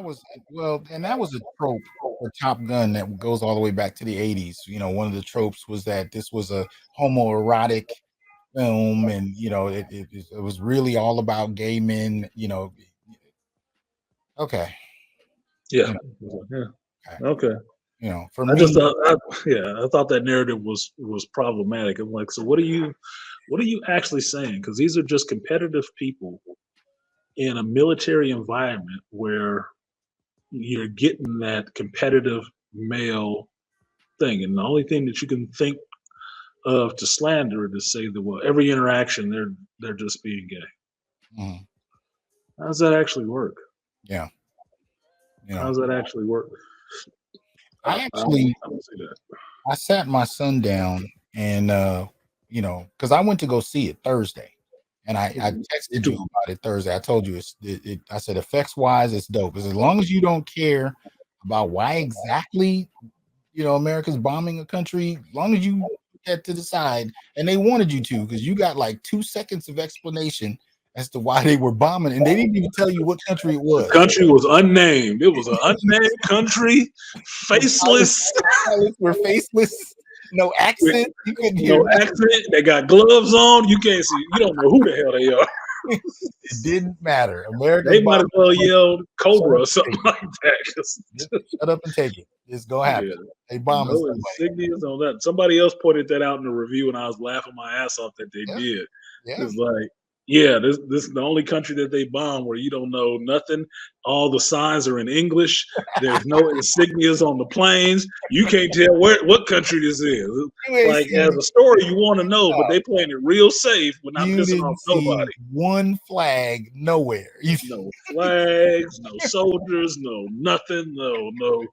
was and that was a trope for Top Gun that goes all the way back to the 80s. One of the tropes was that this was a homoerotic film, and it was really all about gay men. Okay, Yeah. okay. Okay. For I me, just thought, I thought that narrative was problematic. I'm like, so what are you actually saying? Because these are just competitive people in a military environment where you're getting that competitive male thing, and the only thing that you can think of to slander it is say that, well, every interaction they're just being gay. Mhm. How does that actually work? Yeah. How does that actually work? I don't see that. I sat my son down and because I went to go see it Thursday, and I texted you about it Thursday. I told you I said effects wise it's dope. As long as you don't care about why exactly America's bombing a country, as long as you get to the side, and they wanted you to, because you got like 2 seconds of explanation as to why they were bombing, and they didn't even tell you what country it was. The country was unnamed. It was an unnamed country, faceless. We're faceless, no accent. You couldn't hear no accent. They got gloves on. You can't see. You don't know who the hell they are. It didn't matter. America. They might as well yelled Cobra or something like that. Shut up and take it. It's gonna happen. Yeah. They bomb us. Insignias on that. Somebody else pointed that out in the review, and I was laughing my ass off that they did. Yeah. It's like, yeah, this is the only country that they bomb where you don't know nothing. All the signs are in English. There's no insignias on the planes. You can't tell what country this is. Like, as a story, you want to know, but they playing it real safe. We're not pissing off nobody. One flag nowhere. No flags, no soldiers, no nothing, no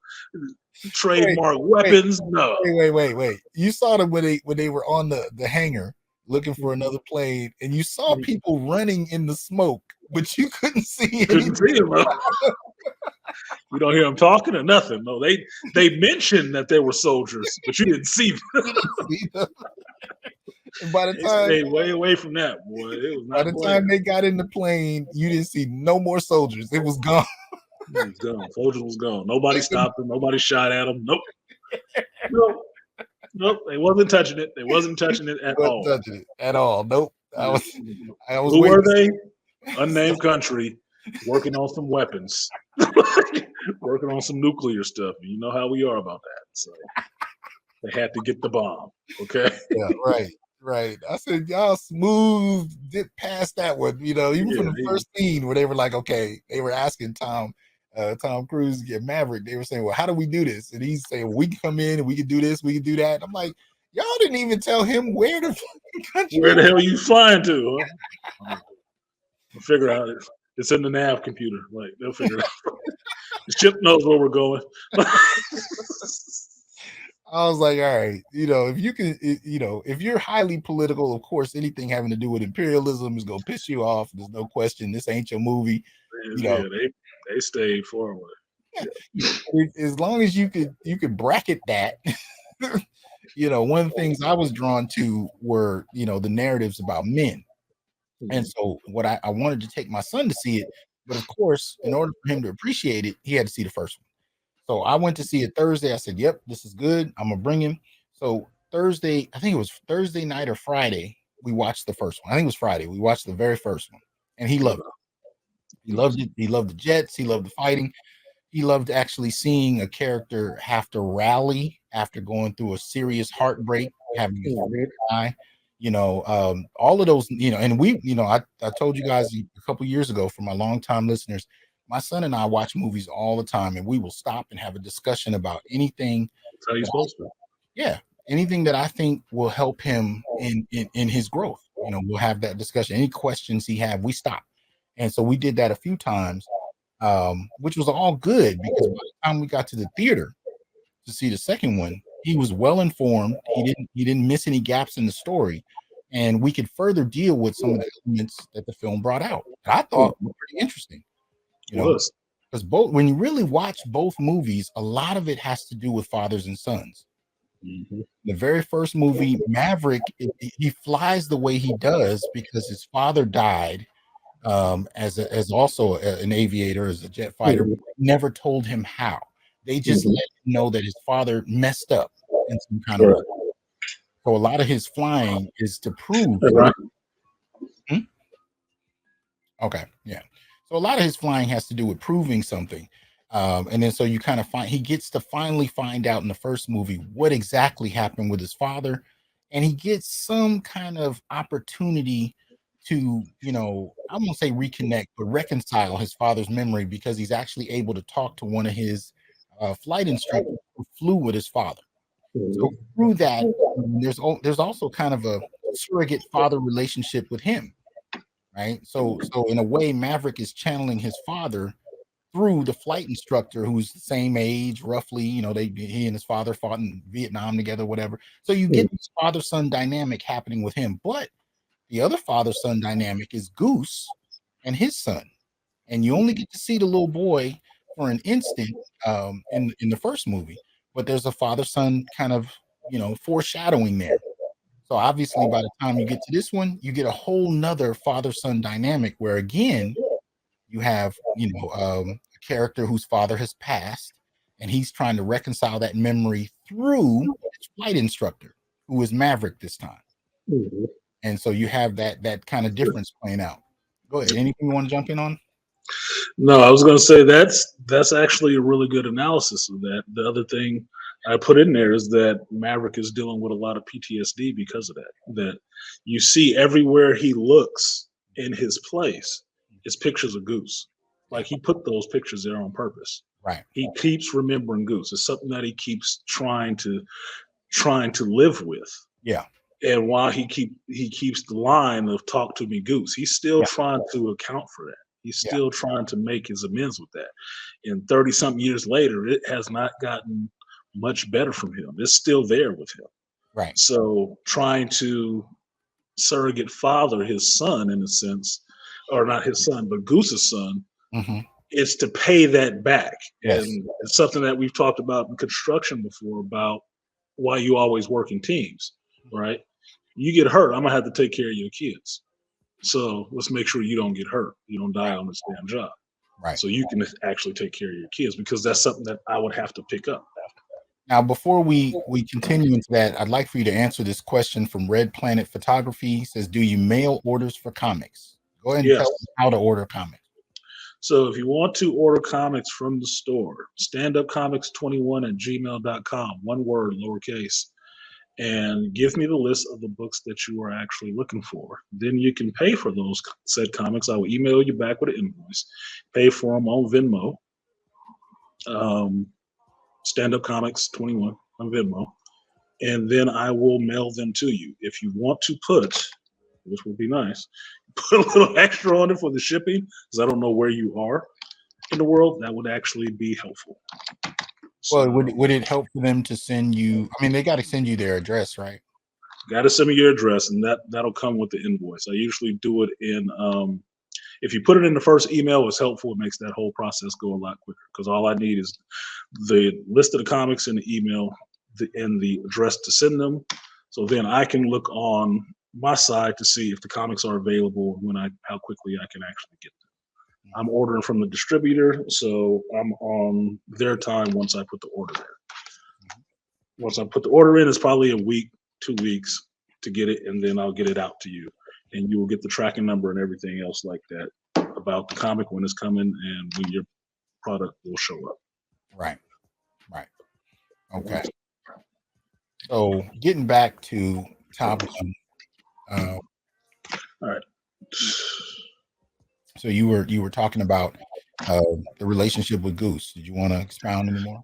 trademark weapons. No. Wait. You saw them when they were on the hangar looking for another plane, and you saw people running in the smoke, but you couldn't see them. You don't hear them talking or nothing. No, they mentioned that they were soldiers, but you didn't see them. And by the they time stayed way away from that, boy. It was by the time they got in the plane, you didn't see no more soldiers. It was gone. It was gone. Soldiers was gone. Nobody stopped them. Nobody shot at them. Nope. They wasn't touching it. They wasn't touching it at all. Touching it at all. Nope. I was. Who were they? Unnamed country, working on some weapons, working on some nuclear stuff. You know how we are about that. So they had to get the bomb. Okay. Yeah. Right. I said y'all smooth past that one. Even from the first scene where they were like, okay, they were asking Tom Cruise to get Maverick. They were saying, well, how do we do this? And he's saying, well, we can come in and we can do this, we can do that. I'm like, y'all didn't even tell him where the hell are you flying to? Huh? We'll figure out it's in the nav computer. Like, they'll figure it out. The ship knows where we're going. I was like, all right, if you can, if you're highly political, of course, anything having to do with imperialism is gonna piss you off. There's no question. This ain't your movie. They stayed far away. Yeah. As long as you could bracket that. One of the things I was drawn to were, the narratives about men. And so what I wanted to take my son to see it, but of course, in order for him to appreciate it, he had to see the first one. So I went to see it Thursday. I said, yep, this is good. I'm gonna bring him. So Thursday, I think it was Thursday night or Friday, we watched the first one. I think it was Friday. We watched the very first one, and he loved it. He loved it. He loved the jets. He loved the fighting. He loved actually seeing a character have to rally after going through a serious heartbreak, having to die. All of those, and we, I told you guys a couple years ago, for my longtime listeners, my son and I watch movies all the time, and we will stop and have a discussion about anything. That's how you're supposed to. Yeah, anything that I think will help him in his growth. We'll have that discussion. Any questions he have, we stop. And so we did that a few times, which was all good, because by the time we got to the theater to see the second one, he was well informed. He didn't miss any gaps in the story, and we could further deal with some of the elements that the film brought out. That I thought were pretty interesting. Because when you really watch both movies, a lot of it has to do with fathers and sons. Mm-hmm. The very first movie, Maverick, he flies the way he does because his father died, as also an aviator, as a jet fighter, Mhm. never told him how. They just Mhm. let him know that his father messed up in some kind of way. Right. So a lot of his flying is to prove to Right. Hmm? Okay, yeah. So a lot of his flying has to do with proving something. And then so you kind of find he gets to finally find out in the first movie what exactly happened with his father, and he gets some kind of opportunity to, I won't say reconnect, but reconcile his father's memory because he's actually able to talk to one of his flight instructors who flew with his father. So Mhm. through that, there's also kind of a surrogate father relationship with him, right? So in a way, Maverick is channeling his father through the flight instructor who's the same age, roughly. He and his father fought in Vietnam together, whatever. So you get this father-son dynamic happening with him. But the other father-son dynamic is Goose and his son. And you only get to see the little boy for an instant in the first movie, but there's a father-son kind of foreshadowing there. So obviously, by the time you get to this one, you get a whole nother father-son dynamic where again you have a character whose father has passed, and he's trying to reconcile that memory through his flight instructor, who is Maverick this time. Mhm. And so you have that kind of difference playing out. Go ahead. Anything you want to jump in on? No, I was going to say that's actually a really good analysis of that. The other thing I put in there is that Maverick is dealing with a lot of PTSD because of that. That you see everywhere he looks in his place is pictures of Goose. Yeah. Like he put those pictures there on purpose. Right. He keeps remembering Goose. It's something that he keeps trying to live with. Yeah. And while he keeps the line of "Talk to me, Goose," he's still Yeah. trying to account for that. He's Yeah. still trying to make his amends with that. And 30 something years later, it has not gotten much better from him. It's still there with him. Right. So trying to surrogate father his son in a sense, or not his son, but Goose's son, Hmm. is to pay that back. Yes. And it's something that we've talked about in construction before about why you always work in teams, right? You get hurt, I'm gonna have to take care of your kids. So let's make sure you don't get hurt. You don't die Right. on this damn job. Right. So you can actually take care of your kids because that's something that I would have to pick up. Now, before we continue into that, I'd like for you to answer this question from Red Planet Photography. He says, "Do you mail orders for comics?" Go ahead and Yes. tell them how to order comics. So if you want to order comics from the store, standupcomics21@gmail.com, one word, lowercase, and give me the list of the books that you are actually looking for. Then you can pay for those said comics. I will email you back with an invoice. Pay for them on Venmo. Um, Stand Up Comics 21 on Venmo, and then I will mail them to you. If you want to put, which would be nice, put a little extra on it for the shipping, because I don't know where you are in the world, that would actually be helpful. Well, So, would it help for them to send you? I mean, they got to send you their address, right? got to send me your address, and that'll come with the invoice. I usually do it in. If you put it in the first email, it's helpful. It makes that whole process go a lot quicker because all I need is the list of the comics in the email and the address to send them. So then I can look on my side to see if the comics are available and how quickly I can actually get them. I'm ordering from the distributor, so I'm on their time once I put the order there. Once I put the order in, it's probably a week, 2 weeks to get it, and then I'll get it out to you. And you will get the tracking number and everything else like that about the comic when it's coming and when your product will show up. Right. Right. Okay. So getting back to Top Gun, uh, All right. so you were talking about uh, the relationship with Goose. Did you want to expound anymore?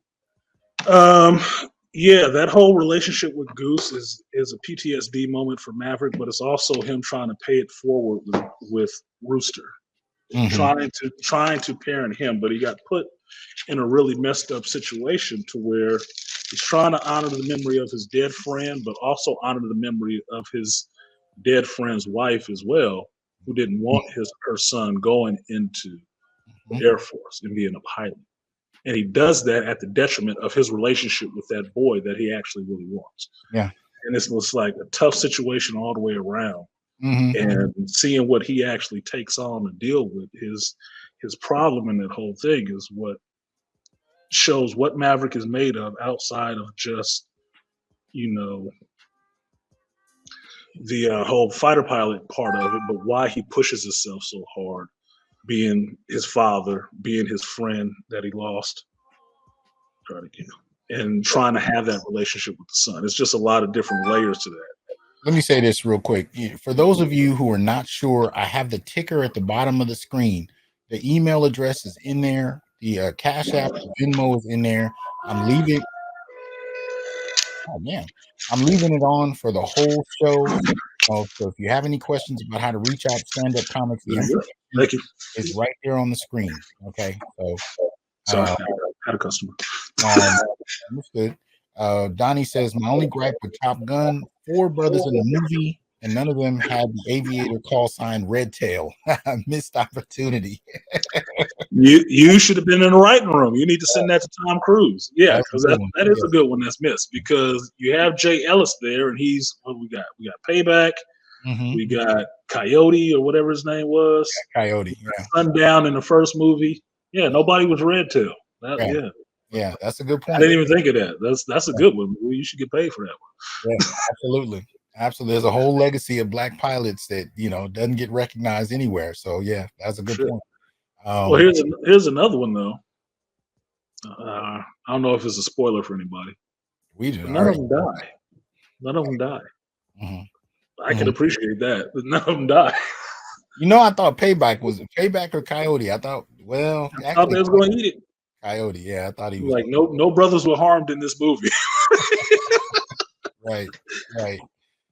Um, yeah, that whole relationship with Goose is a PTSD moment for Maverick, but it's also him trying to pay it forward with Rooster, Hmm. trying to parent him, but he got put in a really messed up situation to where he's trying to honor the memory of his dead friend, but also honor the memory of his dead friend's wife as well, who didn't want her son going into Hmm. the Air Force and being a pilot. And he does that at the detriment of his relationship with that boy that he actually really wants. Yeah. And it's like a tough situation all the way around. and seeing what he actually takes on to deal with his problem in that whole thing is what shows what Maverick is made of outside of just, you know, the whole fighter pilot part of it, but why he pushes himself so hard, being his father, being his friend that he lost, try to get, and trying to have that relationship with the son. It's just a lot of different layers to that. Let me say this real quick. For those of you who are not sure, I have the ticker at the bottom of the screen. The email address is in there. The Cash App, the Venmo is in there. I'm leaving. Oh man, I'm leaving it on for the whole show. So if you have any questions about how to reach out, Stand Up Comics, the Thank you. is right there on the screen. Okay, so sorry, I had a customer. Understood. Donnie says my only gripe with Top Gun: 4 brothers in the movie, and none of them had the aviator call sign Red Tail. Missed opportunity. You should have been in the writing room. You need to send that to Tom Cruise. Yeah, because that is a good one that's missed, because you have Jay Ellis there, and he's what we got. We got Payback. We got Coyote or whatever his name was. Yeah, Coyote. Yeah. Sundown in the first movie. Yeah, nobody was Red Tail. Yeah, that's a good point. I didn't even think of that. That's a good one. You should get paid for that one. Yeah, absolutely. Absolutely. There's a whole legacy of black pilots that, you know, doesn't get recognized anywhere. So yeah, that's a good point. Well, here's another one though. I don't know if it's a spoiler for anybody. We do. None of them die. None of them die. I can appreciate that, but none of them die. You know, I thought Payback was Payback or Coyote. I thought, well, I thought they was going to eat it. Coyote, yeah, I thought he was like no brothers were harmed in this movie. Right.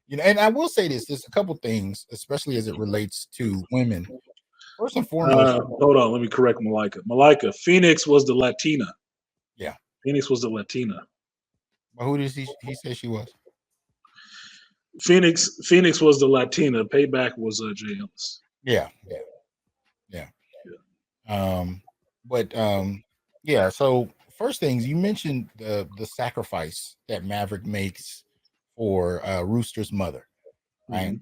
You know, and I will say this: there's a couple things, especially as it relates to women. First and foremost, hold on, let me correct Malika. Phoenix was the Latina. Yeah, Phoenix was the Latina. But who did he say she was? Phoenix was the Latina. Payback was Jay Ellis. Yeah. Yeah. So first things, you mentioned the sacrifice that Maverick makes for Rooster's mother, right?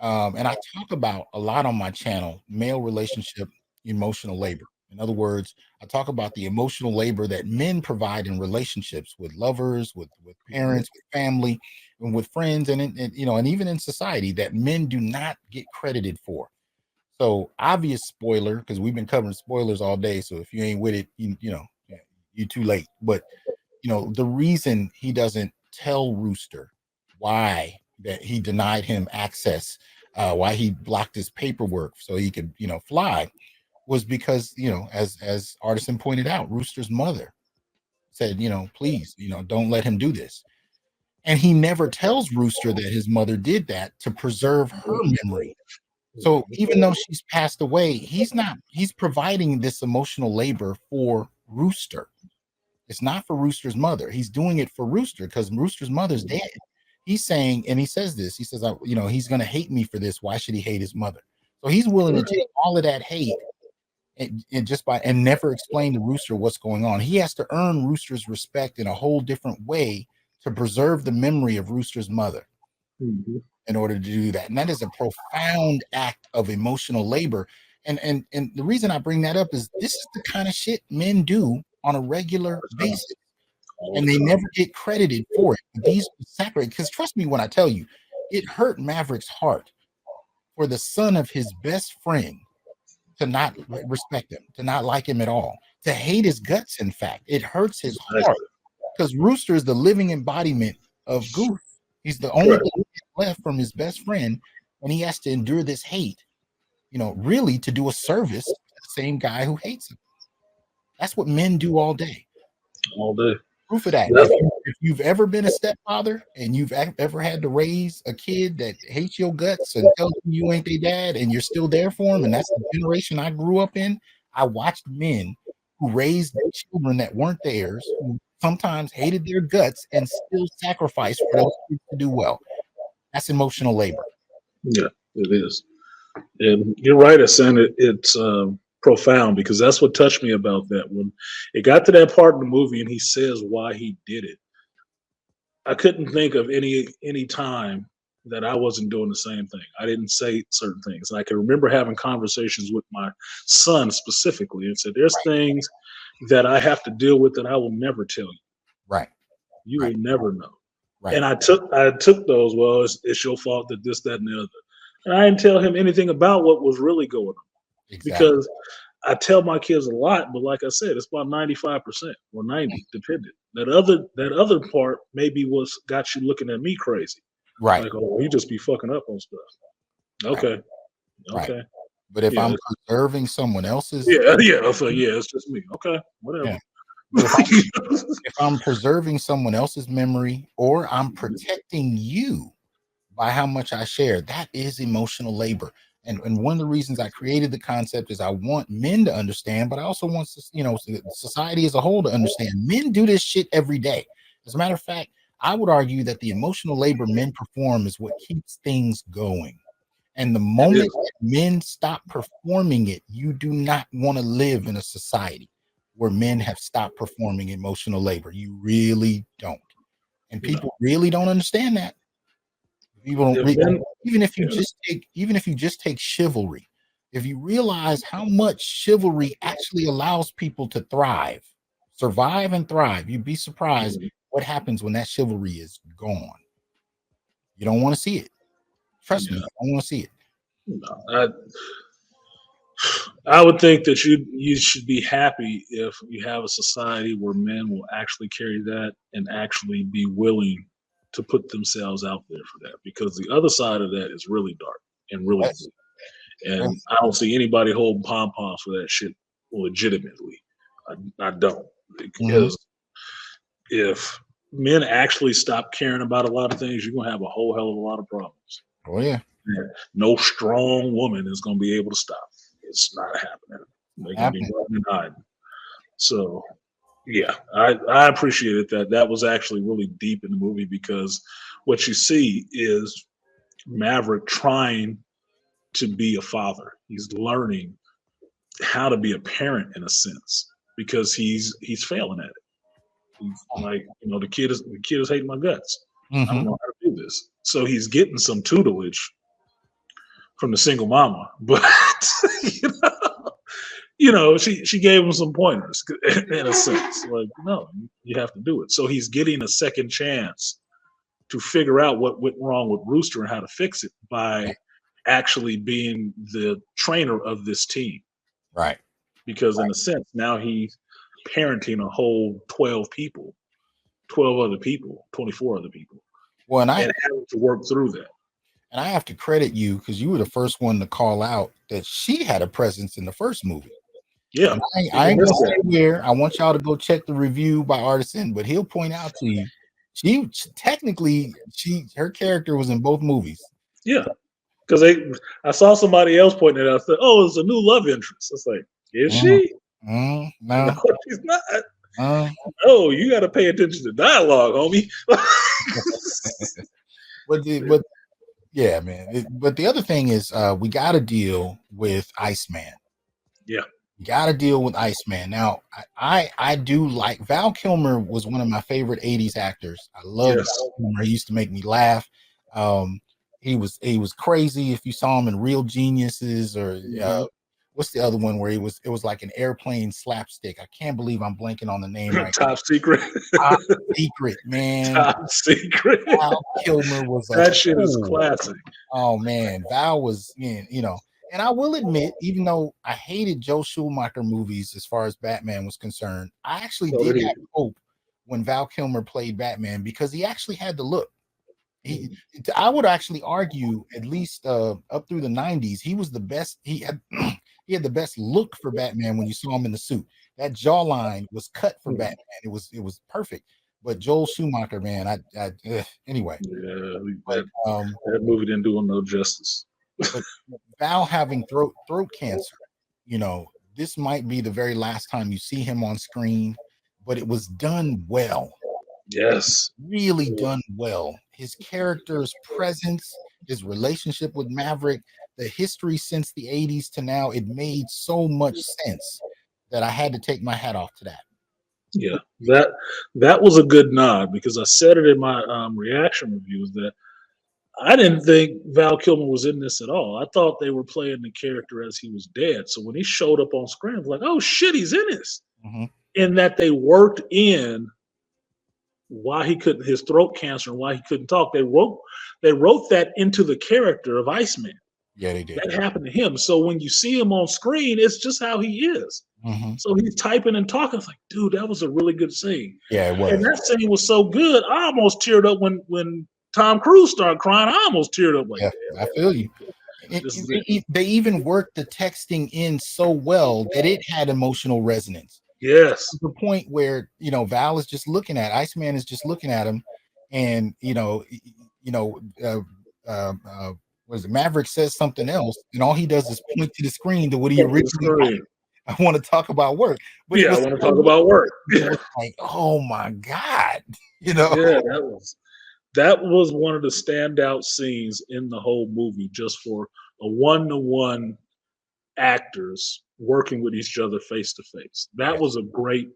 And I talk about a lot on my channel, male relationship, emotional labor. In other words, I talk about the emotional labor that men provide in relationships with lovers, with parents, with family, and with friends, and you know, and even in society, that men do not get credited for. So obvious spoiler, because we've been covering spoilers all day. So if you ain't with it, you know, you're too late. But you know, the reason he doesn't tell Rooster why that he denied him access, why he blocked his paperwork so he could, you know, fly, was because, you know, as Artisan pointed out, Rooster's mother said, you know, please, you know, don't let him do this. And he never tells Rooster that his mother did that to preserve her memory. So even though she's passed away, he's providing this emotional labor for Rooster. It's not for Rooster's mother. He's doing it for Rooster because Rooster's mother's dead. He's saying, and he says this, he says, you know, he's going to hate me for this. Why should he hate his mother? So he's willing to take all of that hate and just and never explain to Rooster what's going on. He has to earn Rooster's respect in a whole different way to preserve the memory of Rooster's mother in order to do that. And that is a profound act of emotional labor. And the reason I bring that up is this is the kind of shit men do on a regular basis. And they never get credited for it. These sacrifices, because trust me when I tell you, it hurt Maverick's heart for the son of his best friend to not respect him, to not like him at all, to hate his guts. In fact, it hurts his heart because Rooster is the living embodiment of Goof. He's the only thing left from his best friend, and he has to endure this hate, you know, really to do a service to the same guy who hates him. That's what men do all day. All day. Proof of that. If you've ever been a stepfather and you've ever had to raise a kid that hates your guts and tells you ain't their dad and you're still there for him, and that's the generation I grew up in, I watched men who raised children that weren't theirs, who sometimes hated their guts and still sacrificed for those kids to do well. That's emotional labor. Yeah, it is. And you're right, Hasan. It's profound because that's what touched me about that. When it got to that part in the movie and he says why he did it, I couldn't think of any time that I wasn't doing the same thing. I didn't say certain things. And I can remember having conversations with my son specifically and said, there's Right. things that I have to deal with that I will never tell you. Right. You Right. will never know. Right. And I took those, well, it's your fault that this, that, and the other. And I didn't tell him anything about what was really going on Exactly. because I tell my kids a lot, but like I said, it's about 95% or 90, depending. That other part maybe was got you looking at me crazy. Right. Like, oh, you just be fucking up on stuff. Right. Okay. Right. Okay. But if Yeah. I'm preserving someone else's, Yeah. Yeah. So yeah, it's just me. Okay. Whatever. yeah. But if I'm preserving someone else's memory or I'm protecting you by how much I share, that is emotional labor. And one of the reasons I created the concept is I want men to understand, but I also want society as a whole to understand. Men do this shit every day. As a matter of fact, I would argue that the emotional labor men perform is what keeps things going. And the moment that men stop performing it, you do not want to live in a society where men have stopped performing emotional labor. You really don't. And people really don't understand that. People don't even if you just take chivalry, if you realize how much chivalry actually allows people to thrive, survive and thrive, you'd be surprised what happens when that chivalry is gone. You don't want to see it. Trust me, I don't want to see it. No, I would think that you should be happy if you have a society where men will actually carry that and actually be willing to put themselves out there for that, because the other side of that is really dark and really Yes. bleak. And I don't see anybody holding pom poms for that shit legitimately. I don't, because if men actually stop caring about a lot of things, you're gonna have a whole hell of a lot of problems. Oh yeah. And no strong woman is gonna be able to stop. It's not happening. They're gonna be running and hiding. So yeah, I appreciated that. That was actually really deep in the movie, because what you see is Maverick trying to be a father. He's learning how to be a parent in a sense, because he's failing at it. He's like, the kid is hating my guts. I don't know how to do this. So he's getting some tutelage from the single mama, but she gave him some pointers in a sense. Like, no, you have to do it. So he's getting a second chance to figure out what went wrong with Rooster and how to fix it by actually being the trainer of this team. Right. Because in a sense, now he's parenting a whole 12 people, 12 other people, 24 other people. Well, and having to work through that. And I have to credit you because you were the first one to call out that she had a presence in the first movie. Yeah. I ain't gonna say where. I want y'all to go check the review by Artisan, but he'll point out to you. Her character was in both movies. Yeah. Because I saw somebody else pointing it out. I said, "Oh, it's a new love interest." It's like, is she? No, she's not. No, you got to pay attention to dialogue, homie. but yeah, man. But the other thing is, we got to deal with Iceman. Yeah, you got to deal with Iceman. Now, I do like Val Kilmer was one of my favorite '80s actors. I love Val Kilmer. He used to make me laugh. He was crazy. If you saw him in Real Geniuses or what's the other one where it was like an airplane slapstick. I can't believe I'm blanking on the name right now. Secret. Top Secret, man. Top Secret. Val Kilmer was that shit is classic. Oh man, Val was and I will admit, even though I hated Joe Schumacher movies as far as Batman was concerned, I actually did have hope when Val Kilmer played Batman because he actually had the look. I would actually argue, at least up through the '90s, he was the best. He had the best look for Batman when you saw him in the suit. That jawline was cut for Batman. It was perfect. But Joel Schumacher, man, anyway. Yeah, that movie didn't do him no justice. But Val having throat cancer, this might be the very last time you see him on screen, but it was done well. Yes. Really done well. His character's presence, his relationship with Maverick, the history since the 80s to now, it made so much sense that I had to take my hat off to that. Yeah, that was a good nod because I said it in my reaction reviews that I didn't think Val Kilmer was in this at all. I thought they were playing the character as he was dead. So when he showed up on screen, I was like, oh shit, he's in this. Mm-hmm. And that they worked in why he couldn't, his throat cancer and why he couldn't talk. They wrote that into the character of Iceman. Yeah, they did. That happened to him. So when you see him on screen, it's just how he is. Mm-hmm. So he's typing and talking. It's like, dude, that was a really good scene. Yeah, it was. And that scene was so good. I almost teared up when Tom Cruise started crying. I almost teared up. Like, yeah, I feel you. They even worked the texting in so well that it had emotional resonance. Yes. To the point where, you know, Val is just looking at Iceman is just looking at him, and what is it? Maverick says something else, and all he does is point to the screen to what he originally. I want to talk about work, but yeah, I want to talk about work. Like, oh my god, you know. Yeah, that was one of the standout scenes in the whole movie, just for a one-to-one actors working with each other face to face. That was a great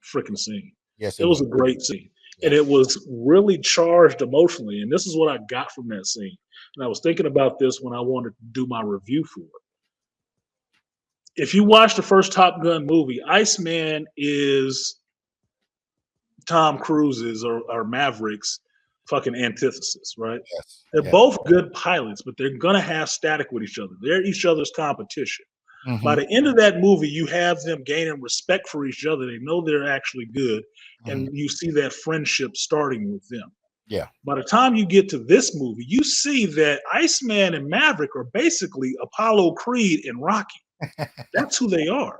freaking scene. Yes, it was a great scene. Yes. And it was really charged emotionally. And this is what I got from that scene. And I was thinking about this when I wanted to do my review for it. If you watch the first Top Gun movie, Iceman is Tom Cruise's or Maverick's fucking antithesis, right? Yes. They're both good pilots, but they're gonna have static with each other. They're each other's competition. Mm-hmm. By the end of that movie, you have them gaining respect for each other. They know they're actually good, and you see that friendship starting with them. Yeah. By the time you get to this movie, you see that Iceman and Maverick are basically Apollo Creed and Rocky. That's who they are.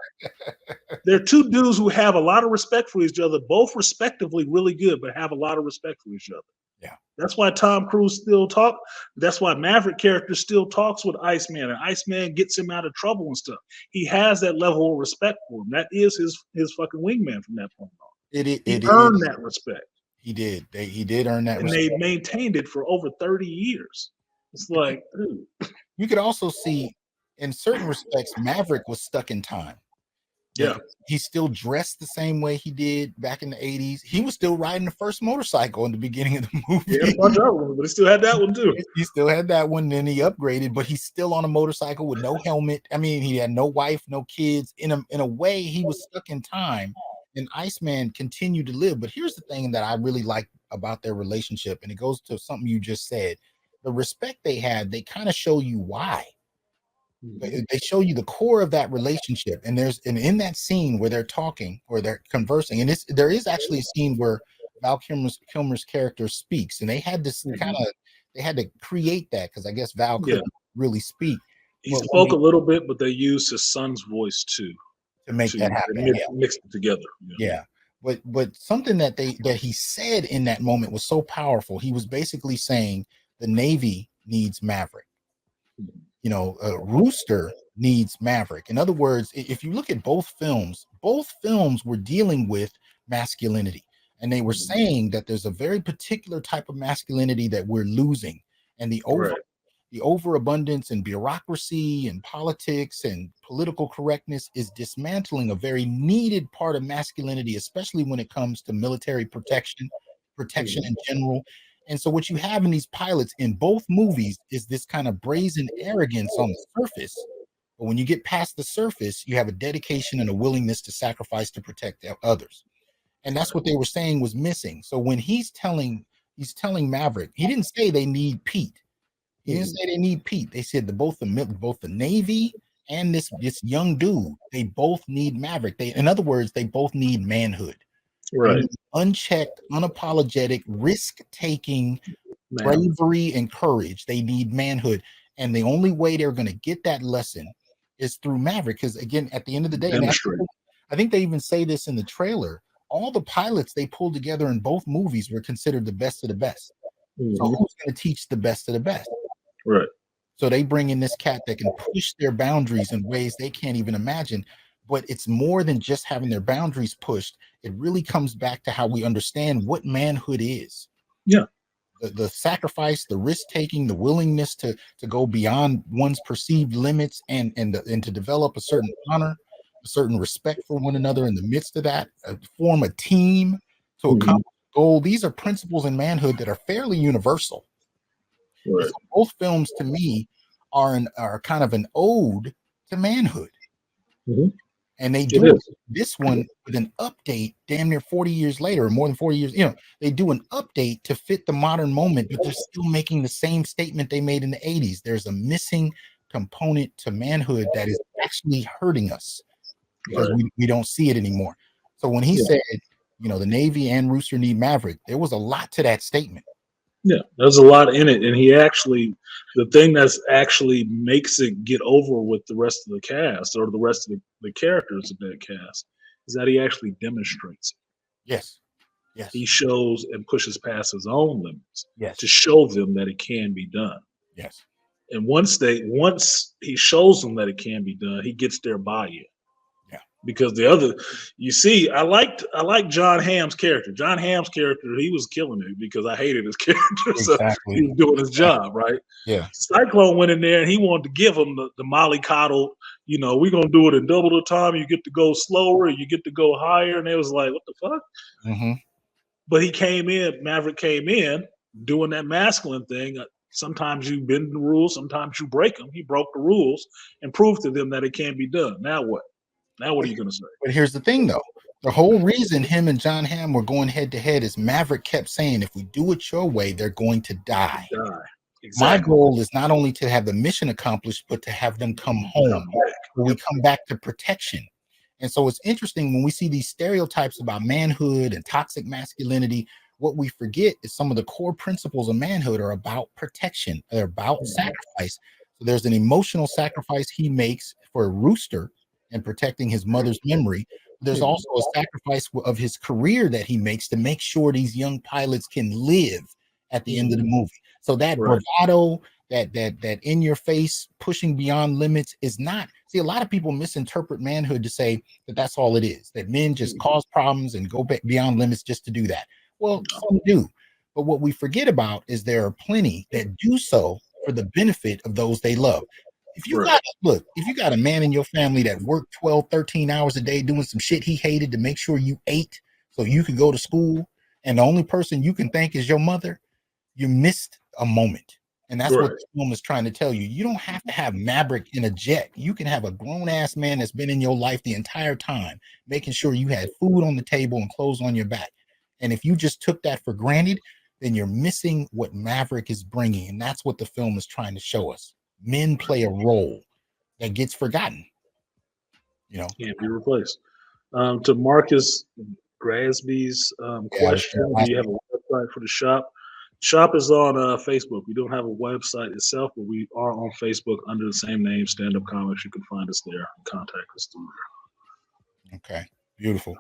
They're two dudes who have a lot of respect for each other, both respectively really good, but have a lot of respect for each other. Yeah. That's why Tom Cruise still talks. That's why Maverick character still talks with Iceman, and Iceman gets him out of trouble and stuff. He has that level of respect for him. That is his fucking wingman from that point on. He earned that respect. He did. He did earn that respect. And they maintained it for over 30 years. It's like, dude. You could also see, in certain respects, Maverick was stuck in time. Yeah. He still dressed the same way he did back in the 80s. He was still riding the first motorcycle in the beginning of the movie. He had a bunch of them, but he still had that one too. He still had that one, then he upgraded, but he's still on a motorcycle with no helmet. I mean, he had no wife, no kids. In a way, he was stuck in time, and Iceman continued to live. But here's the thing that I really like about their relationship, and it goes to something you just said. The respect they had, they kind of show you why. They show you the core of that relationship, and in that scene where they're talking or they're conversing, and there is actually a scene where Val Kilmer's character speaks, and they had this they had to create that because I guess Val couldn't really speak. He spoke a little bit, but they used his son's voice to make that happen. Mix it together. Yeah. But something that he said in that moment was so powerful. He was basically saying the Navy needs Maverick. You know, Rooster needs Maverick. In other words, if you look at both films were dealing with masculinity, and they were saying that there's a very particular type of masculinity that we're losing, and the overabundance and bureaucracy and politics and political correctness is dismantling a very needed part of masculinity, especially when it comes to military protection in general. And so what you have in these pilots in both movies is this kind of brazen arrogance on the surface. But when you get past the surface, you have a dedication and a willingness to sacrifice to protect others. And that's what they were saying was missing. So when he's telling Maverick, he didn't say they need Pete. He didn't say they need Pete. They said both the Navy and this young dude, they both need Maverick. In other words, they both need manhood. Right. Unchecked, unapologetic, risk-taking, bravery and courage. They need manhood. And the only way they're going to get that lesson is through Maverick. Because again, at the end of the day, I think they even say this in the trailer, all the pilots they pulled together in both movies were considered the best of the best. So who's going to teach the best of the best? Right. So they bring in this cat that can push their boundaries in ways they can't even imagine. But it's more than just having their boundaries pushed. It really comes back to how we understand what manhood is. Yeah. The sacrifice, the risk-taking, the willingness to go beyond one's perceived limits and to develop a certain honor, a certain respect for one another in the midst of that, form a team to accomplish a goal. These are principles in manhood that are fairly universal. Right. And so both films to me are kind of an ode to manhood. Mm-hmm. And they It do is. this one with an update damn near 40 years later, or more than 40 years. They do an update to fit the modern moment, but they're still making the same statement they made in the 80s. There's a missing component to manhood that is actually hurting us because Right. we don't see it anymore. So when he Yeah. said, the Navy and Rooster need Maverick, there was a lot to that statement. Yeah, there's a lot in it, and the thing that's actually makes it get over with the rest of the cast or the rest of the characters of that cast is that he actually demonstrates. Yes. Yes. He shows and pushes past his own limits Yes. to show them that it can be done. Yes. And once he shows them that it can be done, he gets their buy-in. Yeah. Because I liked John Hamm's character. John Hamm's character, he was killing it because I hated his character. So Exactly. he was doing his job, right? Yeah. Cyclone went in there and he wanted to give him the mollycoddle, we're gonna do it in double the time. You get to go slower, you get to go higher. And it was like, what the fuck? Mm-hmm. But Maverick came in doing that masculine thing. Sometimes you bend the rules, sometimes you break them. He broke the rules and proved to them that it can be done. Now what? Now what are you going to say? But here's the thing, though. The whole reason him and John Hamm were going head to head is Maverick kept saying, if we do it your way, they're going to die. Exactly. My goal is not only to have the mission accomplished, but to have them come home. We come back to protection. And so it's interesting when we see these stereotypes about manhood and toxic masculinity. What we forget is some of the core principles of manhood are about protection. They're about sacrifice. So there's an emotional sacrifice he makes for Rooster and protecting his mother's memory. There's also a sacrifice of his career that he makes to make sure these young pilots can live at the end of the movie. So that bravado, that in your face pushing beyond limits is not. See, a lot of people misinterpret manhood to say that that's all it is, that men just cause problems and go beyond limits just to do that. Well, some do. But what we forget about is there are plenty that do so for the benefit of those they love. If you got a man in your family that worked 12, 13 hours a day doing some shit he hated to make sure you ate so you could go to school, and the only person you can thank is your mother, you missed a moment. And that's what the film is trying to tell you. You don't have to have Maverick in a jet. You can have a grown-ass man that's been in your life the entire time, making sure you had food on the table and clothes on your back. And if you just took that for granted, then you're missing what Maverick is bringing. And that's what the film is trying to show us. Men play a role that gets forgotten. Can't be replaced. To Marcus Grasby's question, do you have a website for the shop? Shop is on Facebook. We don't have a website itself, but we are on Facebook under the same name, Stand Up Comics. You can find us there and contact us through there. Okay, beautiful.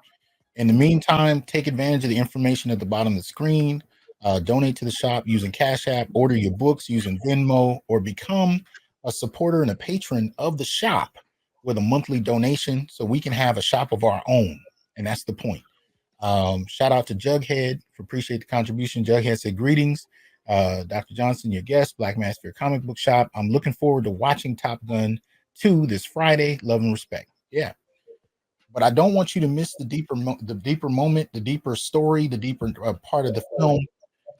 In the meantime, take advantage of the information at the bottom of the screen. Donate to the shop using Cash App, order your books using Venmo, or become a supporter and a patron of the shop with a monthly donation so we can have a shop of our own. And that's the point. Shout out to Jughead for appreciate the contribution. Jughead said, greetings, Dr. Johnson, your guest, Black Mass for your comic book shop. I'm looking forward to watching Top Gun 2 this Friday. Love and respect. Yeah. But I don't want you to miss the deeper moment, the deeper story, the deeper part of the film.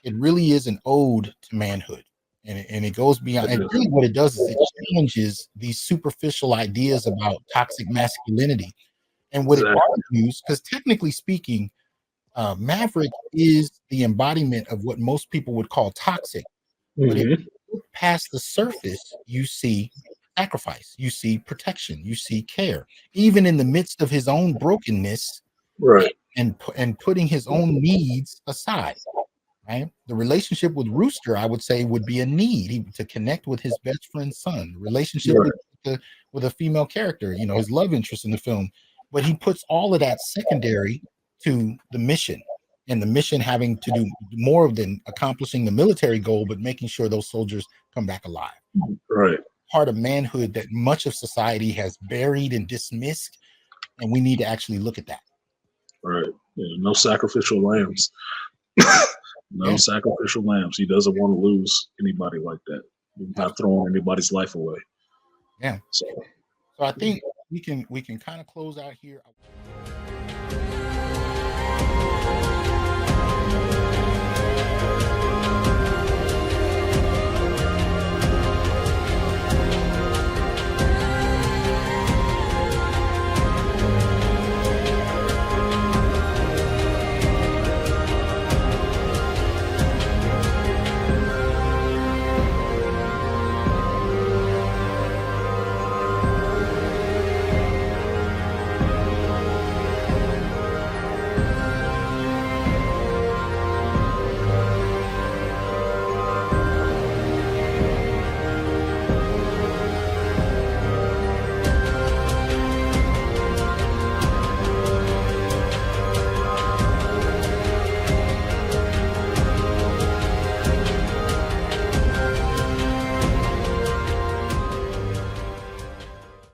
It really is an ode to manhood. And it goes beyond. And really what it does is it challenges these superficial ideas about toxic masculinity. And what it argues, because technically speaking, Maverick is the embodiment of what most people would call toxic. But if you look past the surface, you see sacrifice, you see protection, you see care, even in the midst of his own brokenness, and putting his own needs aside. Right, the relationship with Rooster, I would say, would be a need to connect with his best friend's son. The relationship with a female character, his love interest in the film, but he puts all of that secondary to the mission, and the mission having to do more than accomplishing the military goal, but making sure those soldiers come back alive. Right. Part of manhood that much of society has buried and dismissed, and we need to actually look at that. Right. Yeah, no sacrificial lambs. Sacrificial lambs. He doesn't want to lose anybody like that. He's not throwing anybody's life away. Yeah. So I think we can kind of close out here.